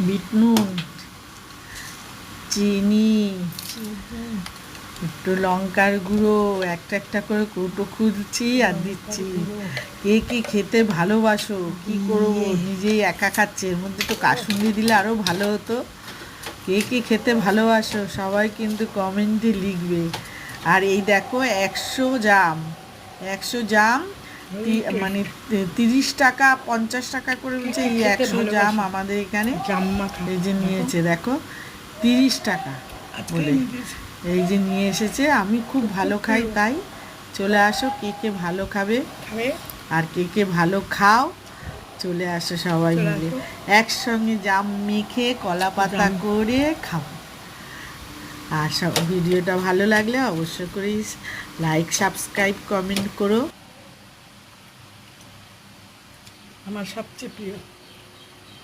Bit নুন, চিনি, একটু লঙ্কার গুঁড়ো, একটা একটা করে কৌটো খুলছি আর দিচ্ছি। কে কে খেতে ভালোবাসো, কি করবো, নিজেই একা খাচ্ছে, এর মধ্যে তো কাসুন্দি দিলে আরও ভালো হতো। কে কে খেতে ভালোবাসো সবাই কিন্তু কমেন্টে লিখবে। আর এই দেখো 100 জাম, 100 জাম মানে 30 টাকা 50 টাকা করে বলছে। এই 100 জাম আমাদের এখানে এই যে নিয়েছে দেখো 30 টাকা বলে, এই যে নিয়ে এসেছে। আমি খুব ভালো খাই, তাই চলে আসো কে কে ভালো খাবে আর কে কে ভালো খাও, চলে আসো সবাই মিলে একসঙ্গে জাম মেখে কলা পাতা করে খাবো। আর সব ভিডিওটা ভালো লাগলে অবশ্যই করে লাইক সাবস্ক্রাইব কমেন্ট করো। আমার সবচেয়ে প্রিয়।